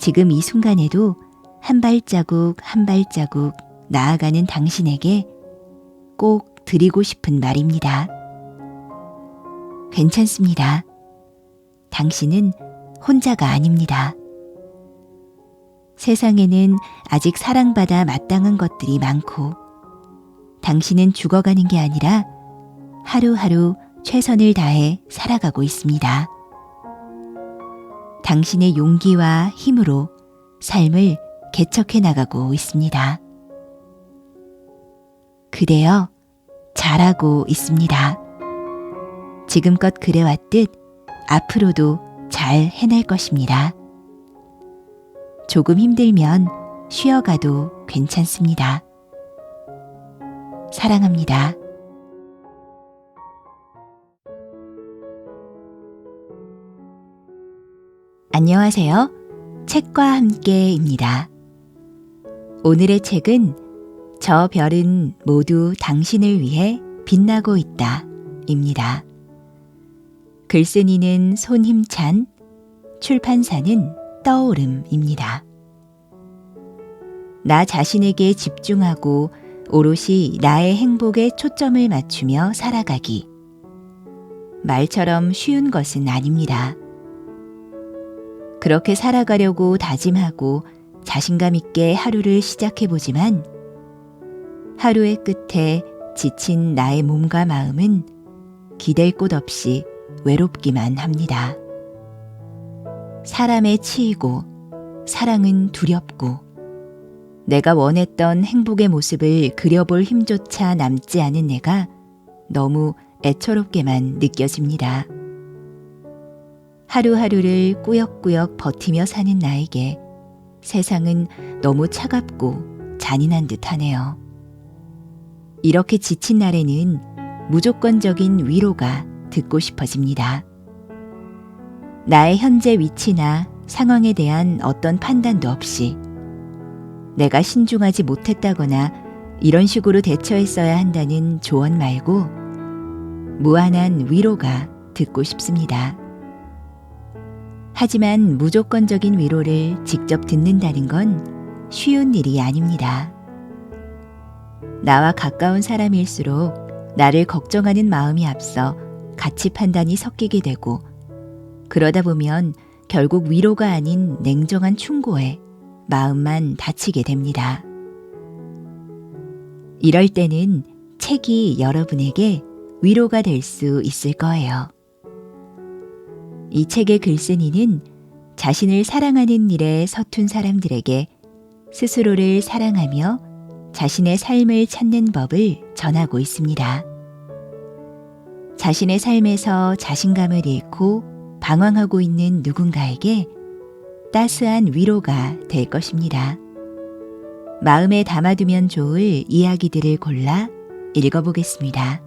지금 이 순간에도 한 발자국 한 발자국 나아가는 당신에게 꼭 드리고 싶은 말입니다. 괜찮습니다. 당신은 혼자가 아닙니다. 세상에는 아직 사랑받아 마땅한 것들이 많고 당신은 죽어가는 게 아니라 하루하루 최선을 다해 살아가고 있습니다. 당신의 용기와 힘으로 삶을 개척해 나가고 있습니다. 그대여 잘하고 있습니다. 지금껏 그래왔듯 앞으로도 잘 해낼 것입니다. 조금 힘들면 쉬어가도 괜찮습니다. 사랑합니다. 안녕하세요. 책과 함께입니다. 오늘의 책은 저 별은 모두 당신을 위해 빛나고 있다 입니다. 글쓴이는 손힘찬, 출판사는 떠오름입니다. 나 자신에게 집중하고 오롯이 나의 행복에 초점을 맞추며 살아가기. 말처럼 쉬운 것은 아닙니다. 그렇게 살아가려고 다짐하고 자신감 있게 하루를 시작해보지만 하루의 끝에 지친 나의 몸과 마음은 기댈 곳 없이 외롭기만 합니다. 사람에 치이고 사랑은 두렵고 내가 원했던 행복의 모습을 그려볼 힘조차 남지 않은 내가 너무 애처롭게만 느껴집니다. 하루하루를 꾸역꾸역 버티며 사는 나에게 세상은 너무 차갑고 잔인한 듯하네요. 이렇게 지친 날에는 무조건적인 위로가 듣고 싶어집니다. 나의 현재 위치나 상황에 대한 어떤 판단도 없이 내가 신중하지 못했다거나 이런 식으로 대처했어야 한다는 조언 말고 무한한 위로가 듣고 싶습니다. 하지만 무조건적인 위로를 직접 듣는다는 건 쉬운 일이 아닙니다. 나와 가까운 사람일수록 나를 걱정하는 마음이 앞서 가치 판단이 섞이게 되고 그러다 보면 결국 위로가 아닌 냉정한 충고에 마음만 다치게 됩니다. 이럴 때는 책이 여러분에게 위로가 될 수 있을 거예요. 이 책의 글쓴이는 자신을 사랑하는 일에 서툰 사람들에게 스스로를 사랑하며 자신의 삶을 찾는 법을 전하고 있습니다. 자신의 삶에서 자신감을 잃고 방황하고 있는 누군가에게 따스한 위로가 될 것입니다. 마음에 담아두면 좋을 이야기들을 골라 읽어보겠습니다.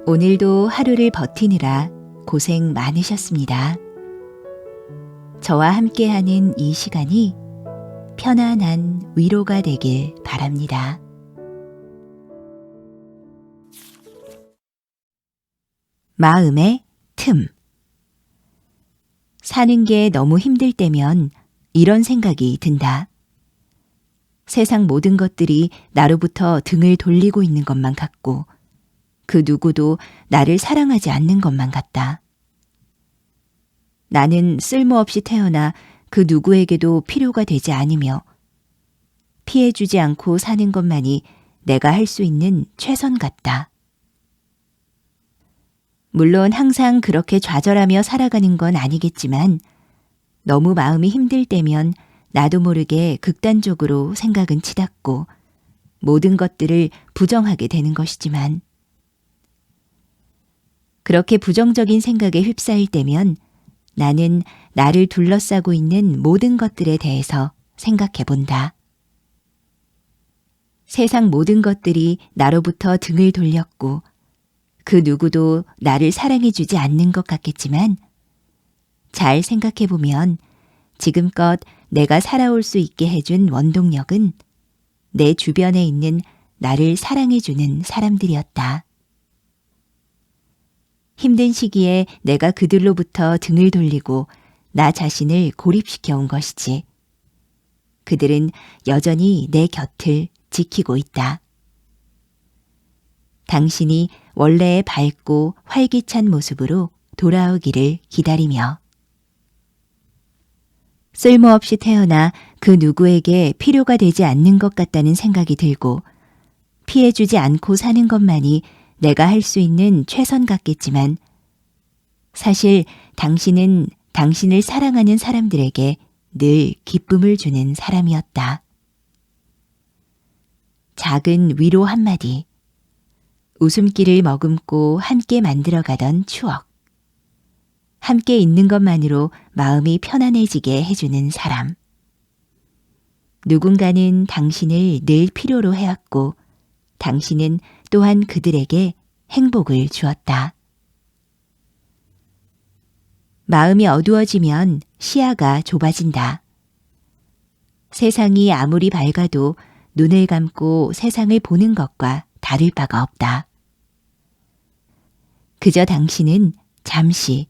오늘도 하루를 버티느라 고생 많으셨습니다. 저와 함께하는 이 시간이 편안한 위로가 되길 바랍니다. 마음의 틈. 사는 게 너무 힘들 때면 이런 생각이 든다. 세상 모든 것들이 나로부터 등을 돌리고 있는 것만 같고 그 누구도 나를 사랑하지 않는 것만 같다. 나는 쓸모없이 태어나 그 누구에게도 필요가 되지 않으며 피해주지 않고 사는 것만이 내가 할 수 있는 최선 같다. 물론 항상 그렇게 좌절하며 살아가는 건 아니겠지만 너무 마음이 힘들 때면 나도 모르게 극단적으로 생각은 치닫고 모든 것들을 부정하게 되는 것이지만 그렇게 부정적인 생각에 휩싸일 때면 나는 나를 둘러싸고 있는 모든 것들에 대해서 생각해 본다. 세상 모든 것들이 나로부터 등을 돌렸고 그 누구도 나를 사랑해 주지 않는 것 같겠지만 잘 생각해 보면 지금껏 내가 살아올 수 있게 해준 원동력은 내 주변에 있는 나를 사랑해 주는 사람들이었다. 힘든 시기에 내가 그들로부터 등을 돌리고 나 자신을 고립시켜 온 것이지. 그들은 여전히 내 곁을 지키고 있다. 당신이 원래의 밝고 활기찬 모습으로 돌아오기를 기다리며 쓸모없이 태어나 그 누구에게 필요가 되지 않는 것 같다는 생각이 들고 피해주지 않고 사는 것만이 내가 할 수 있는 최선 같겠지만 사실 당신은 당신을 사랑하는 사람들에게 늘 기쁨을 주는 사람이었다. 작은 위로 한마디, 웃음기를 머금고 함께 만들어가던 추억, 함께 있는 것만으로 마음이 편안해지게 해주는 사람. 누군가는 당신을 늘 필요로 해왔고 당신은 또한 그들에게 행복을 주었다. 마음이 어두워지면 시야가 좁아진다. 세상이 아무리 밝아도 눈을 감고 세상을 보는 것과 다를 바가 없다. 그저 당신은 잠시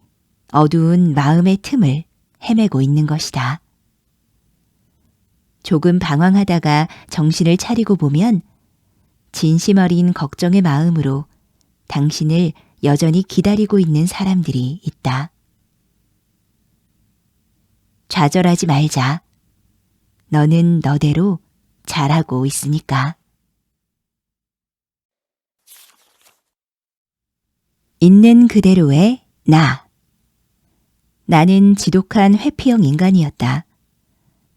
어두운 마음의 틈을 헤매고 있는 것이다. 조금 방황하다가 정신을 차리고 보면 진심 어린 걱정의 마음으로 당신을 여전히 기다리고 있는 사람들이 있다. 좌절하지 말자. 너는 너대로 잘하고 있으니까. 있는 그대로의 나. 나는 지독한 회피형 인간이었다.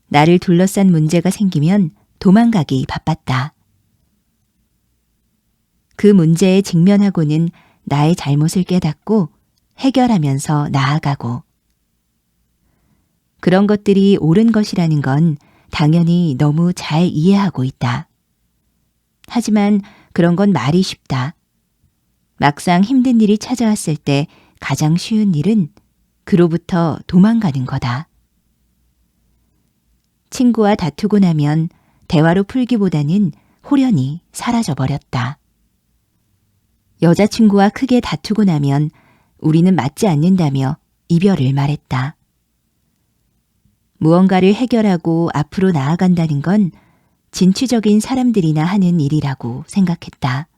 나를 둘러싼 문제가 생기면 도망가기 바빴다. 그 문제에 직면하고는 나의 잘못을 깨닫고 해결하면서 나아가고 그런 것들이 옳은 것이라는 건 당연히 너무 잘 이해하고 있다. 하지만 그런 건 말이 쉽다. 막상 힘든 일이 찾아왔을 때 가장 쉬운 일은 그로부터 도망가는 거다. 친구와 다투고 나면 대화로 풀기보다는 홀연히 사라져버렸다. 여자친구와 크게 다투고 나면 우리는 맞지 않는다며 이별을 말했다. 무언가를 해결하고 앞으로 나아간다는 건 진취적인 사람들이나 하는 일이라고 생각했다.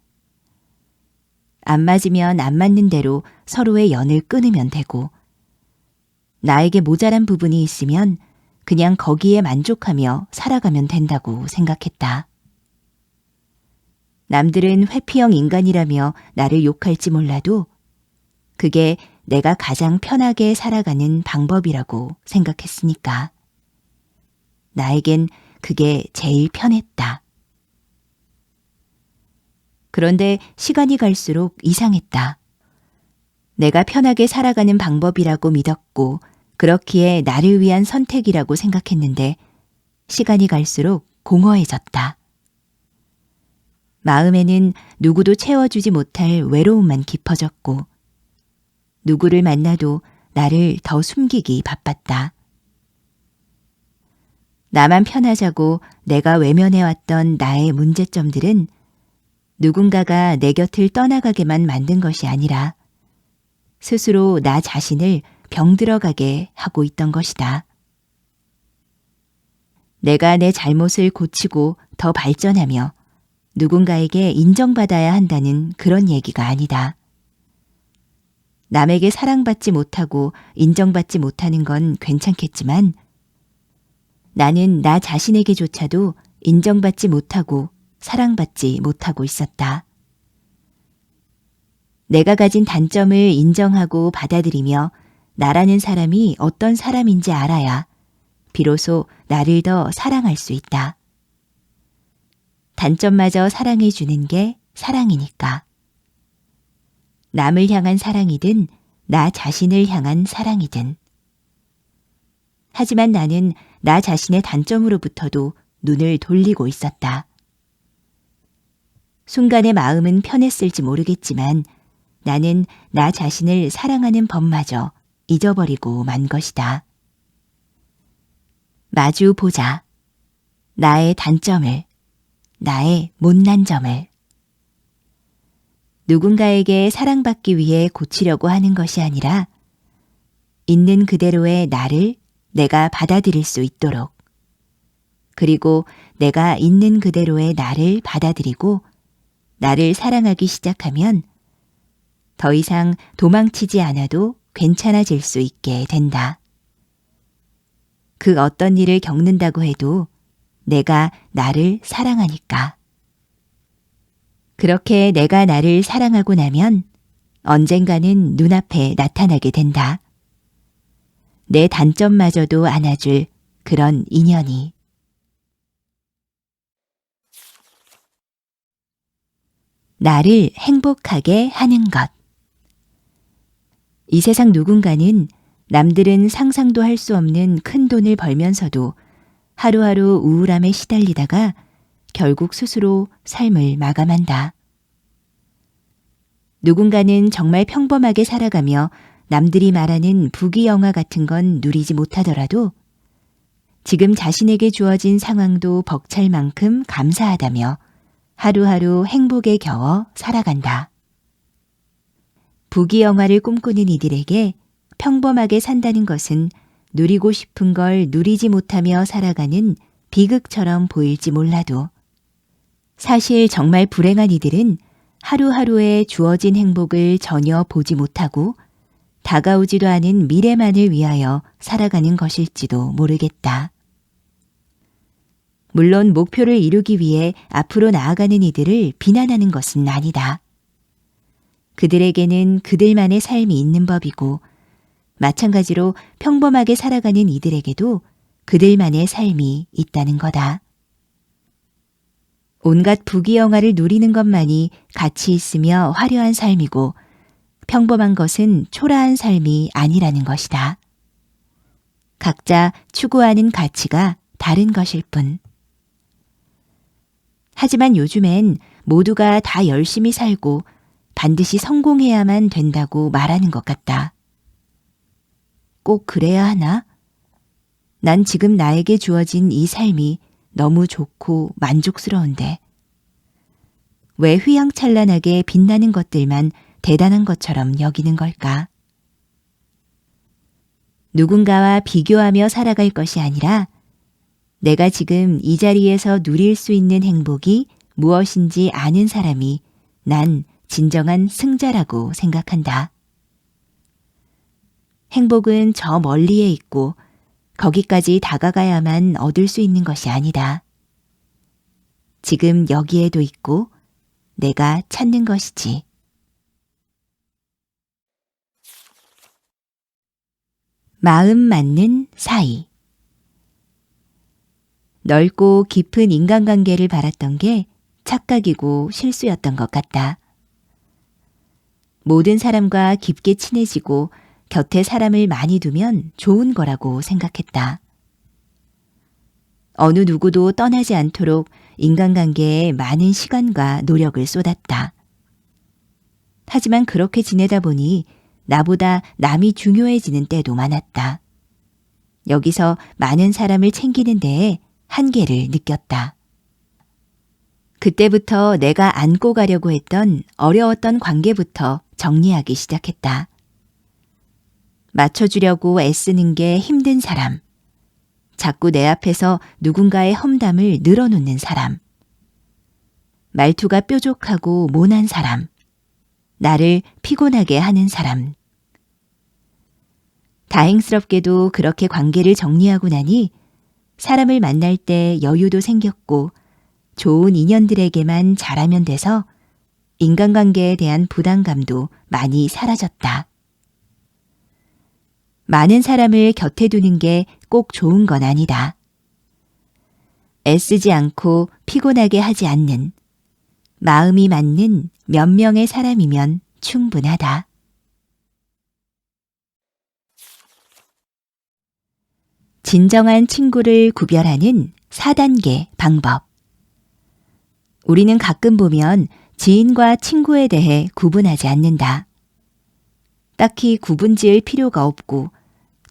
안 맞으면 안 맞는 대로 서로의 연을 끊으면 되고 나에게 모자란 부분이 있으면 그냥 거기에 만족하며 살아가면 된다고 생각했다. 남들은 회피형 인간이라며 나를 욕할지 몰라도 그게 내가 가장 편하게 살아가는 방법이라고 생각했으니까. 나에겐 그게 제일 편했다. 그런데 시간이 갈수록 이상했다. 내가 편하게 살아가는 방법이라고 믿었고 그렇기에 나를 위한 선택이라고 생각했는데 시간이 갈수록 공허해졌다. 마음에는 누구도 채워주지 못할 외로움만 깊어졌고 누구를 만나도 나를 더 숨기기 바빴다. 나만 편하자고 내가 외면해왔던 나의 문제점들은 누군가가 내 곁을 떠나가게만 만든 것이 아니라 스스로 나 자신을 병들어가게 하고 있던 것이다. 내가 내 잘못을 고치고 더 발전하며 누군가에게 인정받아야 한다는 그런 얘기가 아니다. 남에게 사랑받지 못하고 인정받지 못하는 건 괜찮겠지만 나는 나 자신에게조차도 인정받지 못하고 사랑받지 못하고 있었다. 내가 가진 단점을 인정하고 받아들이며 나라는 사람이 어떤 사람인지 알아야 비로소 나를 더 사랑할 수 있다. 단점마저 사랑해주는 게 사랑이니까. 남을 향한 사랑이든 나 자신을 향한 사랑이든. 하지만 나는 나 자신의 단점으로부터도 눈을 돌리고 있었다. 순간의 마음은 편했을지 모르겠지만 나는 나 자신을 사랑하는 법마저 잊어버리고 만 것이다. 마주 보자. 나의 단점을, 나의 못난 점을. 누군가에게 사랑받기 위해 고치려고 하는 것이 아니라 있는 그대로의 나를 내가 받아들일 수 있도록, 그리고 내가 있는 그대로의 나를 받아들이고 나를 사랑하기 시작하면 더 이상 도망치지 않아도 괜찮아질 수 있게 된다. 그 어떤 일을 겪는다고 해도 내가 나를 사랑하니까. 그렇게 내가 나를 사랑하고 나면 언젠가는 눈앞에 나타나게 된다. 내 단점마저도 안아줄 그런 인연이. 나를 행복하게 하는 것. 이 세상 누군가는 남들은 상상도 할 수 없는 큰 돈을 벌면서도 하루하루 우울함에 시달리다가 결국 스스로 삶을 마감한다. 누군가는 정말 평범하게 살아가며 남들이 말하는 부귀영화 같은 건 누리지 못하더라도 지금 자신에게 주어진 상황도 벅찰 만큼 감사하다며 하루하루 행복에 겨워 살아간다. 부귀영화를 꿈꾸는 이들에게 평범하게 산다는 것은 누리고 싶은 걸 누리지 못하며 살아가는 비극처럼 보일지 몰라도 사실 정말 불행한 이들은 하루하루에 주어진 행복을 전혀 보지 못하고 다가오지도 않은 미래만을 위하여 살아가는 것일지도 모르겠다. 물론 목표를 이루기 위해 앞으로 나아가는 이들을 비난하는 것은 아니다. 그들에게는 그들만의 삶이 있는 법이고 마찬가지로 평범하게 살아가는 이들에게도 그들만의 삶이 있다는 거다. 온갖 부귀영화를 누리는 것만이 가치 있으며 화려한 삶이고 평범한 것은 초라한 삶이 아니라는 것이다. 각자 추구하는 가치가 다른 것일 뿐. 하지만 요즘엔 모두가 다 열심히 살고 반드시 성공해야만 된다고 말하는 것 같다. 꼭 그래야 하나? 난 지금 나에게 주어진 이 삶이 너무 좋고 만족스러운데 왜 휘황찬란하게 빛나는 것들만 대단한 것처럼 여기는 걸까? 누군가와 비교하며 살아갈 것이 아니라 내가 지금 이 자리에서 누릴 수 있는 행복이 무엇인지 아는 사람이 난 진정한 승자라고 생각한다. 행복은 저 멀리에 있고 거기까지 다가가야만 얻을 수 있는 것이 아니다. 지금 여기에도 있고 내가 찾는 것이지. 마음 맞는 사이. 넓고 깊은 인간관계를 바랐던 게 착각이고 실수였던 것 같다. 모든 사람과 깊게 친해지고 곁에 사람을 많이 두면 좋은 거라고 생각했다. 어느 누구도 떠나지 않도록 인간관계에 많은 시간과 노력을 쏟았다. 하지만 그렇게 지내다 보니 나보다 남이 중요해지는 때도 많았다. 여기서 많은 사람을 챙기는 데에 한계를 느꼈다. 그때부터 내가 안고 가려고 했던 어려웠던 관계부터 정리하기 시작했다. 맞춰주려고 애쓰는 게 힘든 사람, 자꾸 내 앞에서 누군가의 험담을 늘어놓는 사람, 말투가 뾰족하고 모난 사람, 나를 피곤하게 하는 사람. 다행스럽게도 그렇게 관계를 정리하고 나니 사람을 만날 때 여유도 생겼고 좋은 인연들에게만 잘하면 돼서 인간관계에 대한 부담감도 많이 사라졌다. 많은 사람을 곁에 두는 게 꼭 좋은 건 아니다. 애쓰지 않고 피곤하게 하지 않는, 마음이 맞는 몇 명의 사람이면 충분하다. 진정한 친구를 구별하는 4단계 방법. 우리는 가끔 보면 지인과 친구에 대해 구분하지 않는다. 딱히 구분 지을 필요가 없고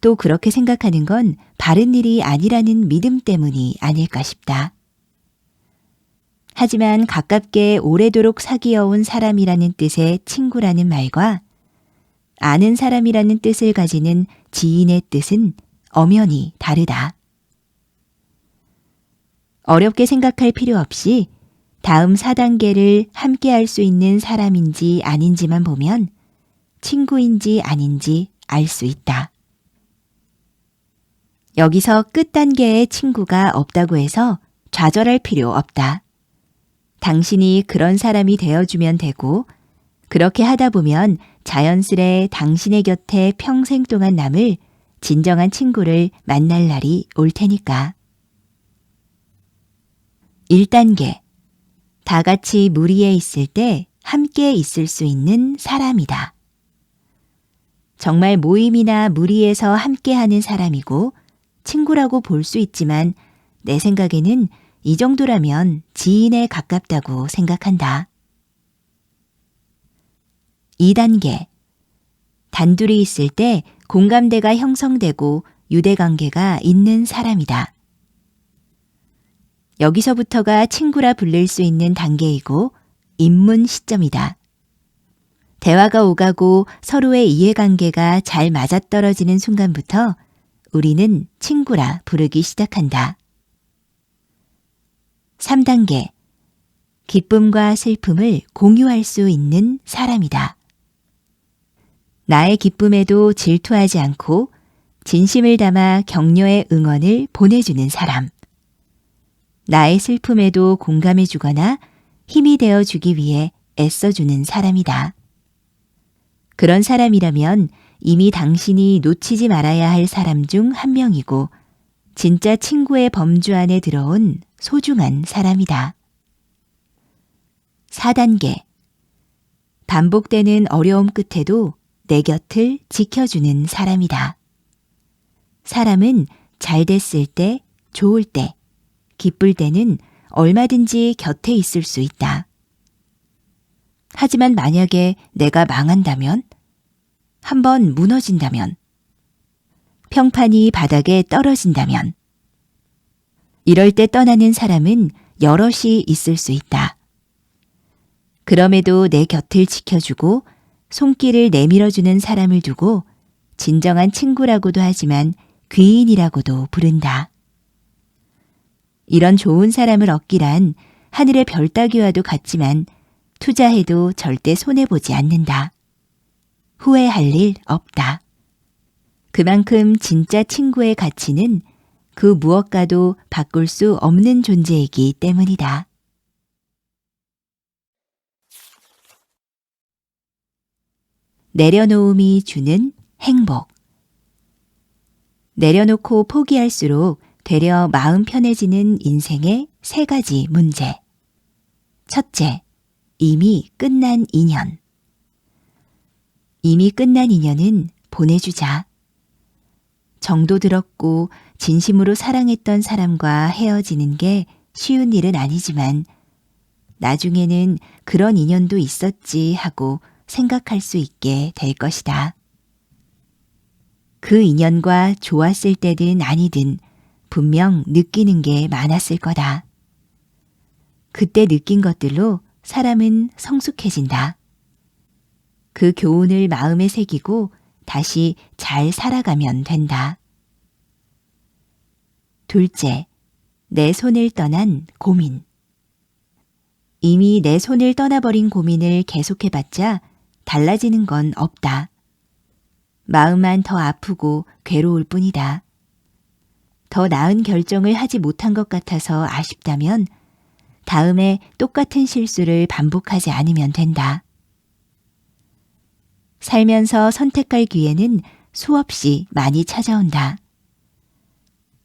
또 그렇게 생각하는 건 바른 일이 아니라는 믿음 때문이 아닐까 싶다. 하지만 가깝게 오래도록 사귀어온 사람이라는 뜻의 친구라는 말과 아는 사람이라는 뜻을 가지는 지인의 뜻은 엄연히 다르다. 어렵게 생각할 필요 없이 다음 4단계를 함께 할 수 있는 사람인지 아닌지만 보면 친구인지 아닌지 알 수 있다. 여기서 끝 단계에 친구가 없다고 해서 좌절할 필요 없다. 당신이 그런 사람이 되어주면 되고 그렇게 하다 보면 자연스레 당신의 곁에 평생 동안 남을 진정한 친구를 만날 날이 올 테니까. 1단계. 다 같이 무리에 있을 때 함께 있을 수 있는 사람이다. 정말 모임이나 무리에서 함께하는 사람이고 친구라고 볼 수 있지만 내 생각에는 이 정도라면 지인에 가깝다고 생각한다. 2단계. 단둘이 있을 때 공감대가 형성되고 유대관계가 있는 사람이다. 여기서부터가 친구라 불릴 수 있는 단계이고 입문 시점이다. 대화가 오가고 서로의 이해관계가 잘 맞아떨어지는 순간부터 우리는 친구라 부르기 시작한다. 3단계. 기쁨과 슬픔을 공유할 수 있는 사람이다. 나의 기쁨에도 질투하지 않고 진심을 담아 격려의 응원을 보내주는 사람. 나의 슬픔에도 공감해 주거나 힘이 되어 주기 위해 애써주는 사람이다. 그런 사람이라면 이미 당신이 놓치지 말아야 할 사람 중 한 명이고 진짜 친구의 범주 안에 들어온 소중한 사람이다. 4단계. 반복되는 어려움 끝에도 내 곁을 지켜주는 사람이다. 사람은 잘 됐을 때, 좋을 때, 기쁠 때는 얼마든지 곁에 있을 수 있다. 하지만 만약에 내가 망한다면, 한번 무너진다면, 평판이 바닥에 떨어진다면, 이럴 때 떠나는 사람은 여럿이 있을 수 있다. 그럼에도 내 곁을 지켜주고 손길을 내밀어주는 사람을 두고 진정한 친구라고도 하지만 귀인이라고도 부른다. 이런 좋은 사람을 얻기란 하늘의 별 따기와도 같지만 투자해도 절대 손해보지 않는다. 후회할 일 없다. 그만큼 진짜 친구의 가치는 그 무엇과도 바꿀 수 없는 존재이기 때문이다. 내려놓음이 주는 행복. 내려놓고 포기할수록 되려 마음 편해지는 인생의 3가지 문제. 첫째, 이미 끝난 인연. 이미 끝난 인연은 보내주자. 정도 들었고 진심으로 사랑했던 사람과 헤어지는 게 쉬운 일은 아니지만 나중에는 그런 인연도 있었지 하고 생각할 수 있게 될 것이다. 그 인연과 좋았을 때든 아니든 분명 느끼는 게 많았을 거다. 그때 느낀 것들로 사람은 성숙해진다. 그 교훈을 마음에 새기고 다시 잘 살아가면 된다. 둘째, 내 손을 떠난 고민. 이미 내 손을 떠나버린 고민을 계속해봤자 달라지는 건 없다. 마음만 더 아프고 괴로울 뿐이다. 더 나은 결정을 하지 못한 것 같아서 아쉽다면 다음에 똑같은 실수를 반복하지 않으면 된다. 살면서 선택할 기회는 수없이 많이 찾아온다.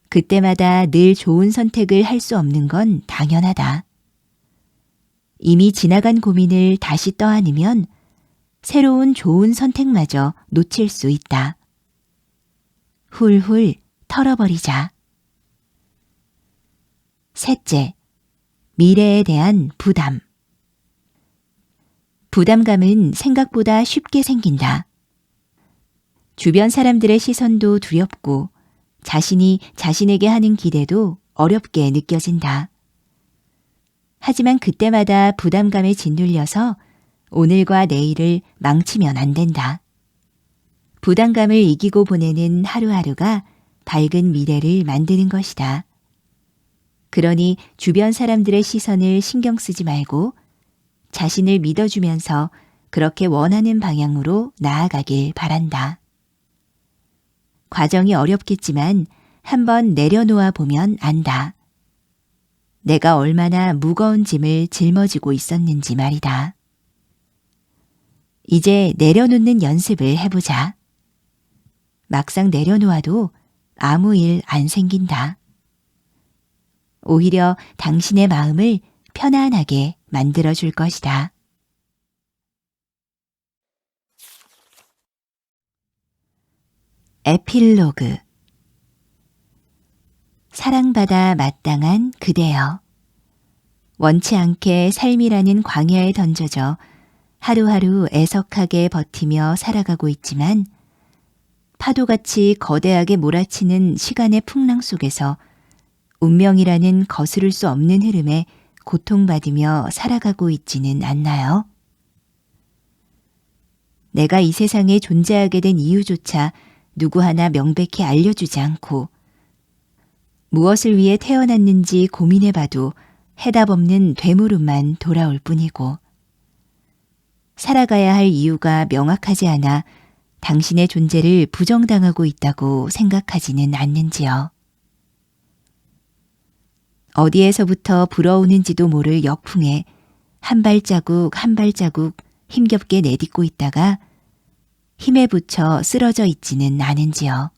그때마다 늘 좋은 선택을 할 수 없는 건 당연하다. 이미 지나간 고민을 다시 떠안으면 새로운 좋은 선택마저 놓칠 수 있다. 훌훌 털어버리자. 셋째, 미래에 대한 부담. 부담감은 생각보다 쉽게 생긴다. 주변 사람들의 시선도 두렵고 자신이 자신에게 하는 기대도 어렵게 느껴진다. 하지만 그때마다 부담감에 짓눌려서 오늘과 내일을 망치면 안 된다. 부담감을 이기고 보내는 하루하루가 밝은 미래를 만드는 것이다. 그러니 주변 사람들의 시선을 신경 쓰지 말고 자신을 믿어주면서 그렇게 원하는 방향으로 나아가길 바란다. 과정이 어렵겠지만 한번 내려놓아 보면 안다. 내가 얼마나 무거운 짐을 짊어지고 있었는지 말이다. 이제 내려놓는 연습을 해보자. 막상 내려놓아도 아무 일 안 생긴다. 오히려 당신의 마음을 편안하게 만들어줄 것이다. 에필로그. 사랑받아 마땅한 그대여. 원치 않게 삶이라는 광야에 던져져 하루하루 애석하게 버티며 살아가고 있지만 파도같이 거대하게 몰아치는 시간의 풍랑 속에서 운명이라는 거스를 수 없는 흐름에 고통받으며 살아가고 있지는 않나요? 내가 이 세상에 존재하게 된 이유조차 누구 하나 명백히 알려주지 않고 무엇을 위해 태어났는지 고민해봐도 해답 없는 되물음만 돌아올 뿐이고 살아가야 할 이유가 명확하지 않아 당신의 존재를 부정당하고 있다고 생각하지는 않는지요. 어디에서부터 불어오는지도 모를 역풍에 한 발자국 한 발자국 힘겹게 내딛고 있다가 힘에 부쳐 쓰러져 있지는 않은지요.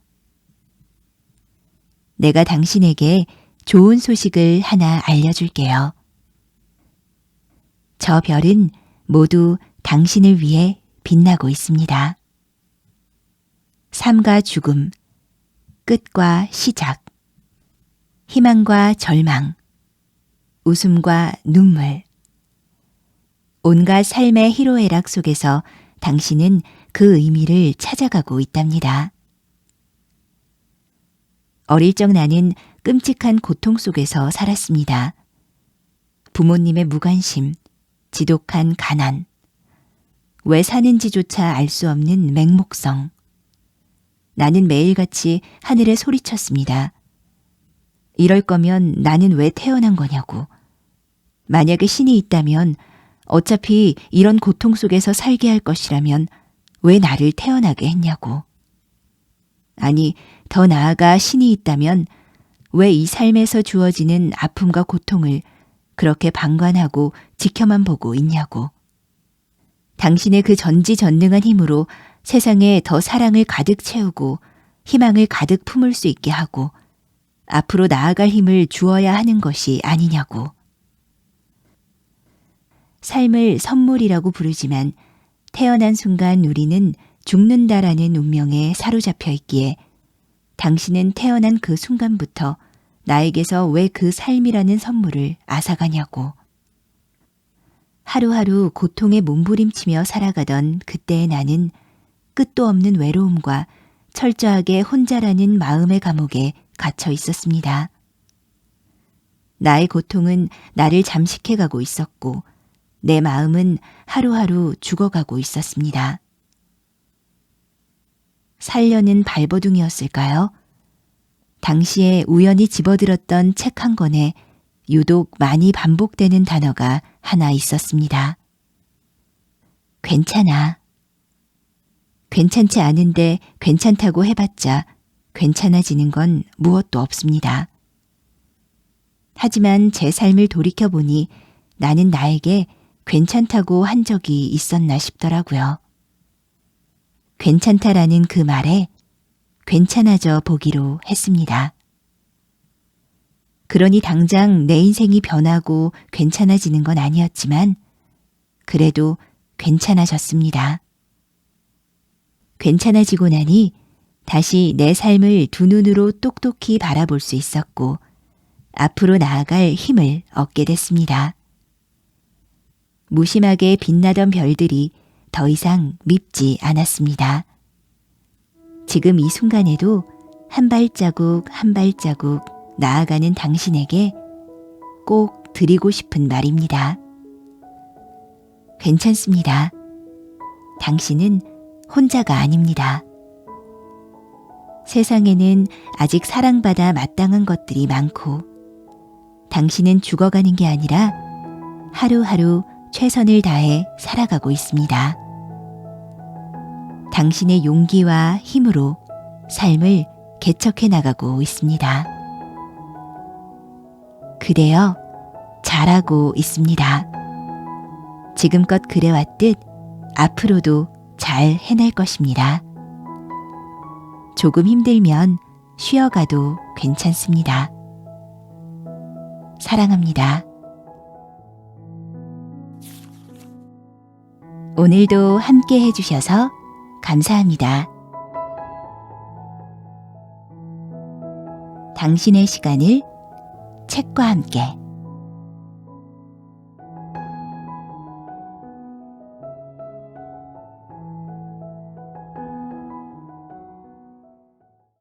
내가 당신에게 좋은 소식을 하나 알려줄게요. 저 별은 모두 당신을 위해 빛나고 있습니다. 삶과 죽음, 끝과 시작, 희망과 절망, 웃음과 눈물. 온갖 삶의 희로애락 속에서 당신은 그 의미를 찾아가고 있답니다. 어릴 적 나는 끔찍한 고통 속에서 살았습니다. 부모님의 무관심, 지독한 가난, 왜 사는지조차 알 수 없는 맹목성. 나는 매일같이 하늘에 소리쳤습니다. 이럴 거면 나는 왜 태어난 거냐고. 만약에 신이 있다면 어차피 이런 고통 속에서 살게 할 것이라면 왜 나를 태어나게 했냐고. 아니, 더 나아가 신이 있다면 왜 이 삶에서 주어지는 아픔과 고통을 그렇게 방관하고 지켜만 보고 있냐고. 당신의 그 전지전능한 힘으로 세상에 더 사랑을 가득 채우고 희망을 가득 품을 수 있게 하고 앞으로 나아갈 힘을 주어야 하는 것이 아니냐고. 삶을 선물이라고 부르지만 태어난 순간 우리는 죽는다라는 운명에 사로잡혀 있기에 당신은 태어난 그 순간부터 나에게서 왜 그 삶이라는 선물을 앗아가냐고. 하루하루 고통에 몸부림치며 살아가던 그때의 나는 끝도 없는 외로움과 철저하게 혼자라는 마음의 감옥에 갇혀 있었습니다. 나의 고통은 나를 잠식해가고 있었고 내 마음은 하루하루 죽어가고 있었습니다. 살려는 발버둥이었을까요? 당시에 우연히 집어들었던 책 한 권에 유독 많이 반복되는 단어가 하나 있었습니다. 괜찮아. 괜찮지 않은데 괜찮다고 해봤자 괜찮아지는 건 무엇도 없습니다. 하지만 제 삶을 돌이켜보니 나는 나에게 괜찮다고 한 적이 있었나 싶더라고요. 괜찮다라는 그 말에 괜찮아져 보기로 했습니다. 그러니 당장 내 인생이 변하고 괜찮아지는 건 아니었지만 그래도 괜찮아졌습니다. 괜찮아지고 나니 다시 내 삶을 두 눈으로 똑똑히 바라볼 수 있었고 앞으로 나아갈 힘을 얻게 됐습니다. 무심하게 빛나던 별들이 더 이상 밉지 않았습니다. 지금 이 순간에도 한 발자국 한 발자국 나아가는 당신에게 꼭 드리고 싶은 말입니다. 괜찮습니다. 당신은 혼자가 아닙니다. 세상에는 아직 사랑받아 마땅한 것들이 많고 당신은 죽어가는 게 아니라 하루하루 최선을 다해 살아가고 있습니다. 당신의 용기와 힘으로 삶을 개척해 나가고 있습니다. 그대여 잘하고 있습니다. 지금껏 그래왔듯 앞으로도 잘 해낼 것입니다. 조금 힘들면 쉬어가도 괜찮습니다. 사랑합니다. 오늘도 함께 해주셔서 감사합니다. 당신의 시간을 책과 함께